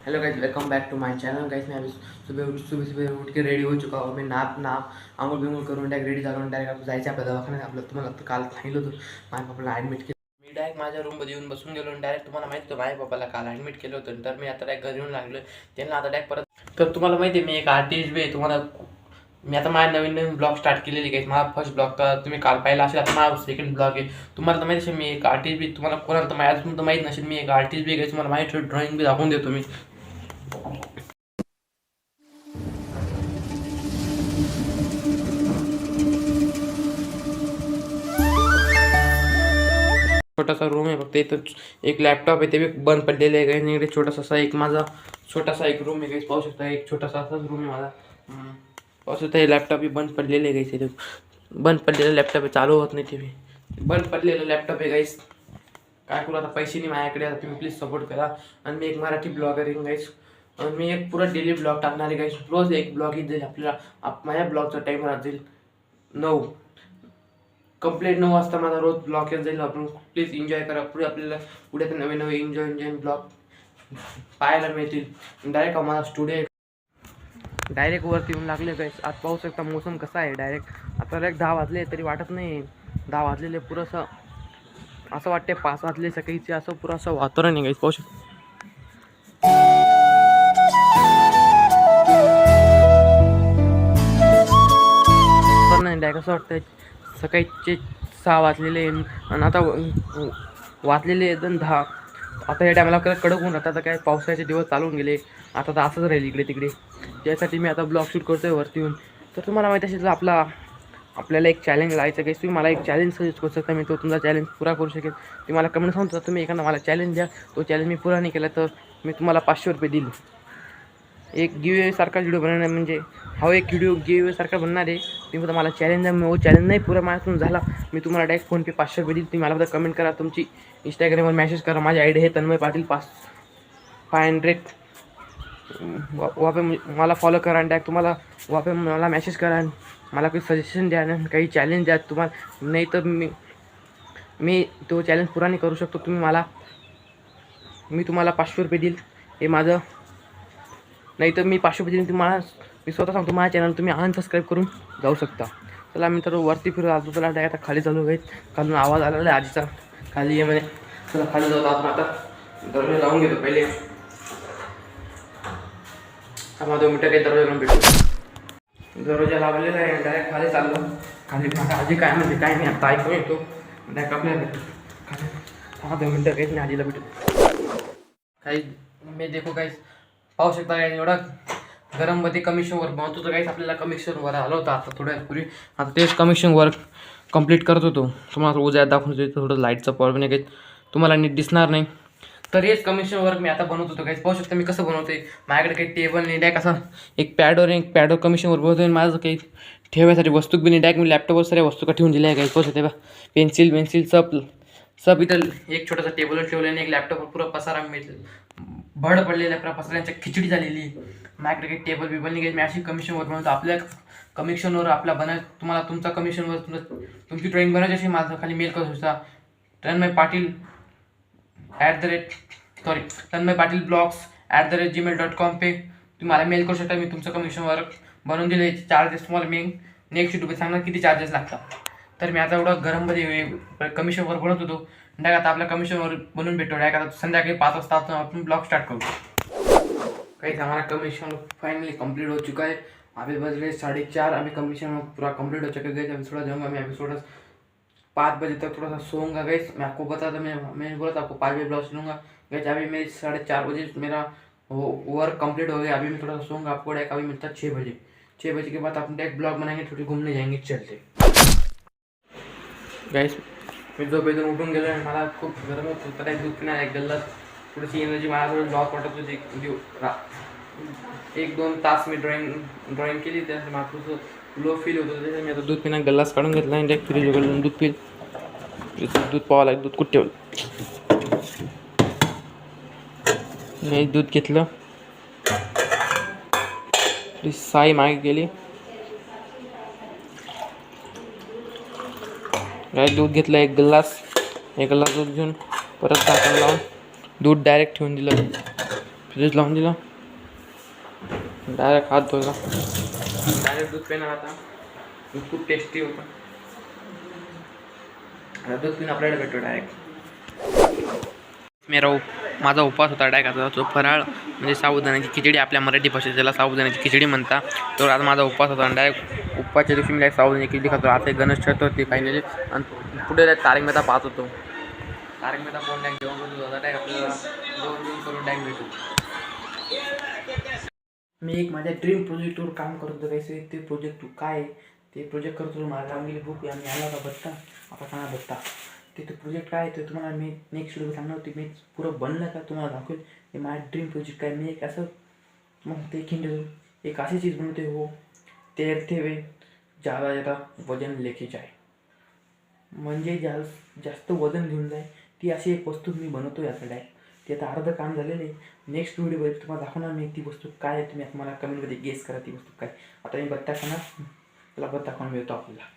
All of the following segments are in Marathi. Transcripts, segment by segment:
Hello guys, welcome back to my channel. Guys मैं अभी सुबह सुबह उठ के रेडी हो चुका हूँ। मैं नाप आंघोळ बिंघोळ करून डायरेक्ट रेडी झालो आणि डायरेक्ट जायचं आपल्या दवाखान्यात. आपलं तुम्हाला तर काल सांगितलं होतं माझ्या पप्पाला ॲडमिट केलं. मी डायरेक्ट माझ्या रूममध्ये येऊन बसून गेलो आणि डायरेक्ट तुम्हाला माहिती होतं माझ्या पप्पाला काल ॲडमिट केलं होतं. तर मी आता डायरेक्ट घरी येऊन लागलो. त्यांना आता डायरेक्ट परत तर तुम्हाला माहिती आहे मी एक आर्टिस्ट बी आहे. तुम्हाला मी आता माझ्या नवीन ब्लॉग स्टार्ट केलेली काही माझा फर्स्ट ब्लॉग तर तुम्ही काल पाहिला असेल. आता माझा सेकंड ब्लॉग आहे. तुम्हाला तर माहिती असेल मी एक आर्टिस्ट बी. तुम्हाला कोणाला तर अजून तर माहीत नसेल मी एक आर्टिस्ट बी आहे. तुम्हाला माहिती ड्रॉइंग बी दाखवून देतो मी. छोटासा रूम आहे फक्त. इथं एक लॅपटॉप आहे ते बी बंद पडलेलं आहे. काही इकडे छोटासा एक माझा छोटासा एक रूम आहे. काही पाहू शकता एक छोटासा असाच रूम आहे माझा. पाहू शकता हे लॅपटॉप बी बंद पडलेलं आहे. काही बंद पडलेलं लॅपटॉप आहे, चालू होत नाही ते बी. बंद पडलेलं लॅपटॉप आहे गाईस. काय करू आता, पैसे नाही माझ्याकडे. आता तुम्ही प्लीज सपोर्ट करा. आणि मी एक मराठी ब्लॉगर आहे गाईस. मी एक पुरा डेली ब्लॉग टाकणार आहे गाईस. रोज एक ब्लॉग येत जाईल आपल्याला. माझ्या ब्लॉगचा टाईम राहतील 9 कंप्लीट 9 वाजता माझा रोज ब्लॉग येत जाईल. आपण प्लीज एन्जॉय करा. पुढे आपल्याला पुढे तर नवे नवे एन्जॉय ब्लॉग पाहायला मिळतील. डायरेक्ट आम्हाला स्टुडिओ डायरेक्ट वरती येऊन लागले गाईस. आज पाहू शकता मोसम कसा आहे. डायरेक्ट आता डायरेक्ट 10 वाजले तरी वाटत नाही 10 वाजलेले. पुरंसं असं वाटते 5 वाजले सकाळीचे. असं पुरं असं वातावरण आहे गाईस. पाहू शकता नाही कसं वाटतं सकाळीचे 6 वाजलेले आणि आता वाजलेले एकदम 10. आता या टायमाला कडक होऊन राहतात. आता काय पावसाचे दिवस चालून गेले. आता तर असंच राहील इकडे तिकडे. त्यासाठी मी आता ब्लॉग शूट करतो आहे वरती येऊन. तर तुम्हाला माहीत असेल आपल्याला एक चॅलेंज लावायचं काही. तुम्ही मला एक चॅलेंज सजेस्ट करू शकता. मी तो तुमचा चॅलेंज पुरा करू शकेल. तुम्ही मला कमेंट सांगतो तुम्ही एखादा मला चॅलेंज द्या. तो चॅलेंज मी पुरा नाही केला तर मी तुम्हाला 500 रुपये देईल. एक गिव सारखा व्हिडिओ बनवणार म्हणजे एक व्हिडिओ गिव सारखा बनणार आहे. तुम्ही फक्त मला चॅलेंज द्या. मी चॅलेंज नाही पुरा माझ्यातून झाला मी तुम्हाला डायरेक्ट फोनपे 500 रुपये देईल. तुम्ही मला फक्त कमेंट करा. तुमची इंस्टाग्रामवर मेसेज करा. माझी आयडी आहे तन्मय पाटील 500. वापे मला फॉलो करा आणि डायरेक्ट तुम्हाला वापे मला मेसेज करा आणि मला काही सजेशन द्या आणि काही चॅलेंज द्या तुम्हाला. नाही तर मी तो चॅलेंज पुरा नाही करू शकतो. मी तुम्हाला 500 रुपये देईल. हे माझं नाही तर मी 500 रुपये देईन तुम्हाला. मी स्वतः सांगतो माझ्या चॅनल तुम्ही अनसबस्क्राईब करून जाऊ शकता. चला मी तर वरती फिरू आलो. त्याला डायरेक्ट आता खाली चालू आहेत. खालून आवाज आलेला आहे आजीचा खाली ये म्हणे. चला खाली जाऊ आपण आता. दरवाजा लावून घेतो पहिले. हा 2 मिनटं काही दरवाजा लावून भेटतो. दरवाजा लावलेला आहे. डायरेक्ट खाली चाललो. खाली आजी काय म्हणते काय नाही आता ऐकून येतो. डायरेक्ट आपल्याला भेटतो खाली. 2 मिनटं काहीच नाही आजीला भेटतो. काही मी देखो काही पाहू शकता काय एवढा गरममध्ये कमिशन वर्क बनवतो. तर काहीच आपल्याला कमिशन वर्क आलं होतं आता थोड्यापूर्वी. आता तेच कमिशन वर्क कंप्लीट करत होतो. तुम्हाला उद्या दाखवून देतो. थोडं लाईटचा प्रॉब्लेम आहे काही तुम्हाला नीट दिसणार नाही. तर हेच कमिशन वर्क मी आता बनवत होतो. काहीच पाहू शकता मी कसं बनवते. माझ्याकडे काही टेबल नाही. डायरेक्ट असं एक पॅडवर कमिशन वर्क बनवतो. माझं काही ठेवायसाठी वस्तू बी नाही. डायरेक्ट मी लॅपटॉपवर साऱ्या वस्तू का ठेवून दिल्या आहे. काही पाहू शकते बा पेन्सिल सब इथं एक छोटासा टेबलवर ठेवल्याने एक लॅपटॉपवर पुरा पसारा भड पडलेल्या पसऱ्यांच्या खिचडी झालेली. माझ्याकडे काही टेबल बिबल नाही. मी अशी कमिशनवर बनवतो. आपल्या कमिशनवर आपला तुम्हाला तुमचा कमिशनवर तुमची ड्रॉइंग बनवायची अशी माझं खाली मेल करू शकता. तन्मय पाटील @tन्मयपाटीलblocks@gmail.com पे तुम्ही मला मेल करू शकता. मी तुमचं कमिशनवर बनवून दिलं. याचे चार्जेस तुम्हाला मी नेक्स्ट रुपये सांगणार किती चार्जेस लागतात. तर मी आता एवढं गरममध्ये कमिशनवर बनवत होतो. डायरेक्ट आता आपल्या कमिशनवर बनवून भेटतो. डायरेक्ट आता संध्याकाळी 5 वाजता आपण ब्लॉग स्टार्ट करू. काही हमारा कमीशन फाइनली कंप्लीट हो चुका है. अभी बज गए 4:30. अभी कमीशन पूरा कंप्लीट हो चुका है. अभी थोड़ा जाऊँगा मैं. अभी थोड़ा 5 बजे तक थोड़ा सा सोऊंगा गैस. मैं आपको बता था मैंने बोला था आपको 5 बजे ब्लॉग लूँगा गैस. अभी मैं 4:30 बजे मेरा वर्क कंप्लीट हो गया. अभी मैं थोड़ा सा सोऊंगा. आपको डायरेक्ट अभी मिलता है 6 बजे. 6 बजे के बाद अपन डायरेक्ट ब्लॉग बनाएंगे. थोड़ी घूमने जाएंगे चलते गैस. मी झोपेतून उठून गेलो आणि मला खूप गरम होत होतं. काही दूध पिणार एक गल्लात थोडीशी एनर्जी माझ्याकडे ब्लॉग वाटत होती. 1-2 तास मी ड्रॉइंग केली. त्यानंतर मला थोडंसं लो फील होत होतं. त्याच्यामुळे मी आता दूध पिणार गल्लास काढून घेतला आणि डायरेक्ट फ्रीज उघडून दूध दूध पाहावं लागेल. दूध कुठे ठेवलं मी दूध घेतलं. साई मागे गेली. दूध घेतलं एक ग्लास दूध घेऊन परत टाकायला लावून दूध डायरेक्ट ठेवून दिलं. फ्रीज लावून दिला, डायरेक्ट हात धुवला, डायरेक्ट दूध पिणार. आता दूध खूप टेस्टी होतं. आता दूध पिऊन आपल्याला भेटतो डायरेक्ट. माझा उपवास होता डायरेक्ट. आता तो फराळ म्हणजे साबुदाण्याची खिचडी, आपल्या मराठी भाषेत त्याला साबुदाण्याची खिचडी म्हणता. तर आज माझा उपवास होता आणि डायरेक्ट उपवासच्या दिवशी मी डायरेक्ट साबुदाण्याची खिचडी खातो. आता गणेश चतुर्थी फायनली आणि पुढे डायरेक्ट तारक मेहता पाहत होतो. तारक मेहता कोण डायरेक्ट जेवण करून होता, डायरेक्ट आपल्याला जेवण करून डायरेक्ट भेटू. मी एक माझ्या ड्रीम प्रोजेक्टवर काम करत होतो. काही ते प्रोजेक्ट काय ते प्रोजेक्ट करतो. मला लावून गेली बुक आम्ही आला होता बत्ता, आता खाना बत्ता. ते प्रोजेक्ट काय ते तुम्हाला मी नेक्स्ट व्हिडिओ सांगणार होती. मी पुरं बनलं का तुम्हाला दाखवेल. हे माझं ड्रीम प्रोजेक्ट काय. मी एक असं मग ते खिंड एक अशी चीज़ बनवते हो तैरते हुए ज़्यादा ज़्यादा वजन लेके जाए, म्हणजे जास्त वजन घेऊन जाय ती अशी एक वस्तू मी बनवतो याकडे आहे. ते आता अर्धं काम झालेलं आहे. नेक्स्ट व्हिडिओमध्ये तुम्हाला दाखवणार मी ती वस्तू काय आहे. तुम्ही मला कमेंटमध्ये गेस करा ती वस्तू काय. आता मी बत्ता खाणार, त्याला बत्ता खाऊन मिळतो आपल्याला.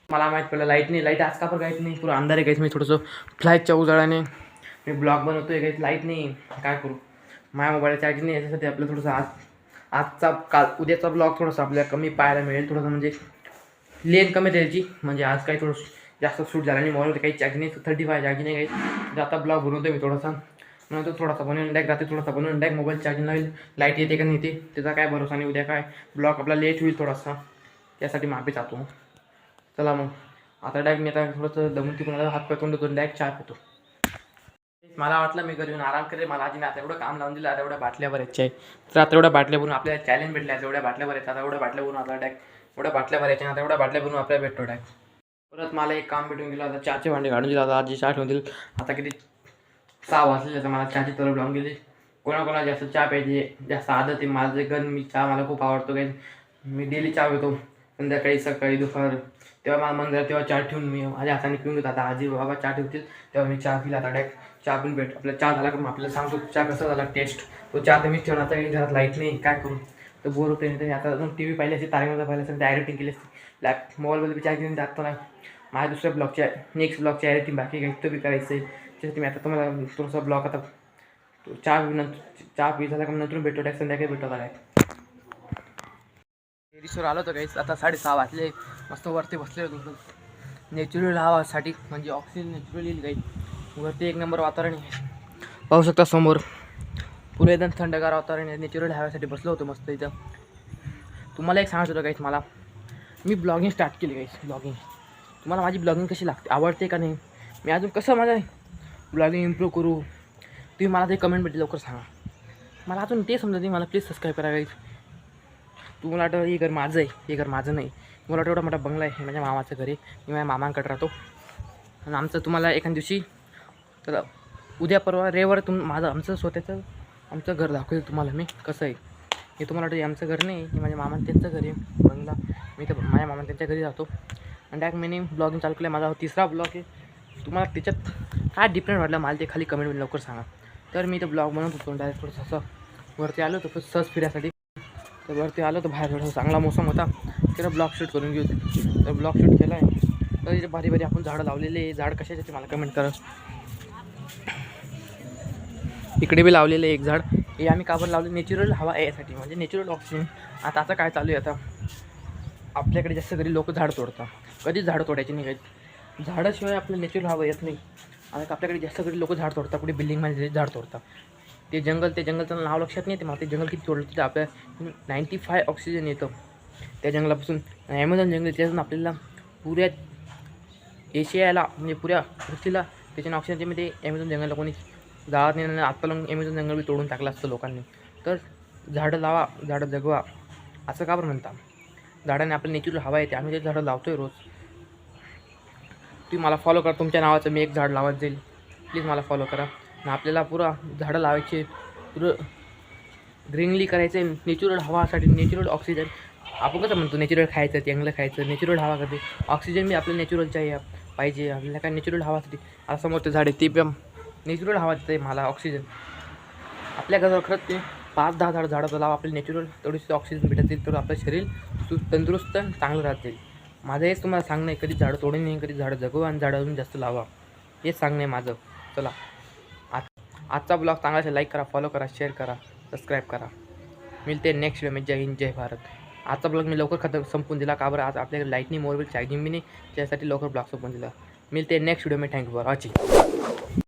मला माहीत पडलं लाईट नाही. लाईट आज का पण लाईट नाही, पुरं अंधार आहे काहीच. मी थोडंसं फ्लाईटच्या उजाळाने मी ब्लॉग बनवतो आहे. काहीच लाईट नाही, काय करू. माझ्या मोबाईल चार्जिंग नाही. याच्यासाठी आपल्याला थोडंसं आजचा उद्याचा ब्लॉग थोडासा आपल्याला कमी पाहायला मिळेल. थोडंसं म्हणजे लेन कमी द्यायची, म्हणजे आज काही थोडं जास्त शूट झाला नाही. मोबाईलमध्ये काही चार्जिंग नाही, 35 चार्जिंग नाही काही. आता ब्लॉग बनवतो मी थोडासा, नंतर थोडासा बनवून डायरेक्ट रात्री थोडासा बनवून डायरेक्ट मोबाईल चार्जिंग लावेल. लाईट येते का नाही येते त्याचा काय भरोसा नाही. उद्या काय ब्लॉग आपला लेट होईल थोडासा, त्यासाठी माफी चाहतो. चला मग आता डायरेक्ट मी आता थोडंसं दमून तिकडून हात पाय तोंड धुवून डायरेक्ट चहा पितो. मला वाटलं मी घरी येऊन आराम करेल. मला आजीने आता एवढं काम लावून दिलं. आता एवढ्या बाटल्या भरायच्या आहे. तर आता एवढ्या बाटल्या बनवून आपल्याला चॅलेंज भेटल्या. एवढ्या बाटल्या भरायच्या. आता एवढ्या बाटल्या बनवून आता डायरेक्ट एवढ्या बाटल्या भरायच्या. आता एवढ्या बाटल्या बनवून आपल्याला भेटतो डायरेक्ट. परत मला एक काम भेटून गेलं. आता चहाचे भांडे काढून दिलं. आता आजी चहा ठेवून दिली. आता किती 6 वाजले. तर मला चहाची तलब लावून गेली. कोणाकोणाला जास्त चहा प्यायची जास्त आदत आहे. माझं गण मी चहा मला खूप आवडतो. काही मी डेली चहा पितो, संध्याकाळी सकाळी दुपार. तेव्हा मला मन झालं तेव्हा चहा ठेवून मी माझ्या हाताने पिऊन घेतो. आता आजी बाबा चहा ठेवतील तेव्हा मी चहा पिला. आता डायरेक्ट चहा पिऊन भेट. आपला चहा झाला का मग आपल्याला सांगतो चहा कसा झाला टेस्ट. तो चहा तर मीच ठेवणार. आता काही घरात लाईट नाही, काय करू. तर बोर होते नाही. आता अजून टी व्ही पाहिली असते, तारक मेहता पाहिलं असेल, डायरेक्टिंग केली असते. मोबाईलमध्ये चार्ज घेऊन जात नाही. माझ्या दुसऱ्या ब्लॉगच्या नेक्स्ट ब्लॉगच्या एडिटिंग बाकी काही तो बी करायचं आहे. त्याच्यासाठी मी आता तुम्हाला थोडासा ब्लॉग आता चहा पी झाला का नंतर भेटतो. डायरेक्ट संध्याकाळी भेटतो. डायरेक्ट टेरिसवर आलो होतो काहीच. आता 6:30 वाजले. मस्त वरती बसले होतो. नॅचरल हवासाठी म्हणजे ऑक्सिजन नॅचरल येईल काही. वरती एक नंबर वातावरण आहे. पाहू शकता समोर पुरे एकदम थंडगार वातावरण आहे. नॅचरल हव्यासाठी बसलो होतो मस्त इथं. तुम्हाला एक सांगत होतं काहीच, मला मी ब्लॉगिंग स्टार्ट केली काहीच. ब्लॉगिंग तुम्हाला माझी ब्लॉगिंग कशी लागते, आवडते का नाही, मी अजून कसं माझं ब्लॉगिंग इम्प्रूव्ह करू, तुम्ही मला ते कमेंटमध्ये लवकर सांगा. मला अजून ते समजा नाही. मला प्लीज सबस्क्राईब करा काहीच. तुम्हाला वाटतं हे घर माझं आहे, हे घर माझं नाही. मला वाटतं एवढा मोठा बंगला आहे, हे माझ्या मामाचं घर आहे. मी माझ्या मामांकडे राहतो. आणि आमचं तुम्हाला एखाद्या दिवशी तर उद्या परवा रविवार आमचं स्वतःचं आमचं घर दाखवेल तुम्हाला मी कसं आहे. हे तुम्हाला वाटतं आमचं घर नाही, हे माझ्या मामा त्यांचं घर आहे बंगला. मी तर माझ्या मामा त्यांच्या घरी जातो. आणि डायरेक्ट मी ब्लॉगिंग चालू केलं. माझा 3रा ब्लॉग आहे. तुम्हाला त्याच्यात काय डिफरंट वाटलं मला ते खाली कमेंटमध्ये लवकर सांगा. तर मी तो ब्लॉग बनवत होतो. डायरेक्ट थोडंसं असं वरती आलो होतो सहज फिरायसाठी. तर वरती आलो तर बाहेर थोडा चांगला मोसम होता. तर ब्लॉग शूट करून घेऊ. तर ब्लॉग शूट केला आहे. तर इथे भारी भारी आपण झाडं लावलेले. झाड कशाचे ते मला कमेंट करा. इकडे बी लावलेलं आहे एक झाड. हे आम्ही का बरं लावले, नॅचरल हवा यासाठी, म्हणजे नॅचरल ऑक्सिजन. आता काय चालू आहे, आता आपल्याकडे जास्त घरी लोक झाड तोडतात. कधीच झाडं तोडायची नाही. काही झाडाशिवाय आपलं नॅचरल हवा येत नाही. आता आपल्याकडे जास्त घरी लोक झाड तोडतात. कुठे बिल्डिंगमध्ये झाड तोडतात. ते जंगलचं नाव लक्षात नाही येते मला. ते जंगल किती तोडलं तिथं आपल्या 95 ऑक्सिजन येतं त्या जंगलापासून. ॲमेझॉन जंगल त्याच्यातून आपल्याला पुऱ्या एशियाला म्हणजे पुऱ्या पृथ्वीला त्याच्या ऑक्सिजनमध्ये ॲमेझॉन जंगलला कोणी जाळत नाही. आत्ता ॲमेझॉन जंगल बी तोडून टाकलं असतं लोकांनी. तर झाडं लावा, झाडं जगवा असं का बरं म्हणता. झाडाने आपलं नॅचरल हवा येते. आम्ही ते झाडं लावतो आहे रोज. तुम्ही मला फॉलो करा. तुमच्या नावाचं मी एक झाड लावत जाईल. प्लीज मला फॉलो करा. आणि आपल्याला पुरा झाडं लावायचे, पुरं ग्रीनली करायचं आहे. नॅचरल हवासाठी, नॅचरल ऑक्सिजन. आपण कसं म्हणतो नॅचरल खायचं, चांगलं खायचं, नॅचरल हवा करते. ऑक्सिजन बी आपलं नॅचरलच्या पाहिजे आपल्याला. काय नॅचरल हवासाठी आता समोर ते झाडे ते पण नॅचरल हवा देते मला ऑक्सिजन. आपल्या घरावर खरंच ते 5-10 झाडं लावा. आपल्याला नॅचरल तेवढीच ऑक्सिजन भेटत येईल. तर आपलं शरीर तंदुरुस्त चांगलं राहतील. माझं हेच तुम्हाला सांगणं आहे. कधी झाडं तोडू नाही, कधी झाडं जगवा आणि झाडं अजून जास्त लावा. हेच सांगणं आहे माझं. चला आजचा ब्लॉग चांगला असेल लाईक करा, फॉलो करा, शेअर करा, सबस्क्राईब करा. मिळते नेक्स्ट व्हिडिओ. जय हिंद, जय भारत. आजचा ब्लॉग मी लवकर संपून दिला. का बरं? आज आपल्याकडे लाईट नाही, मोबाईल चार्जिंग बी नाही, त्यासाठी लवकर ब्लॉग संपून दिला. मिळते नेक्स्ट व्हिडिओ में. Thank you for watching.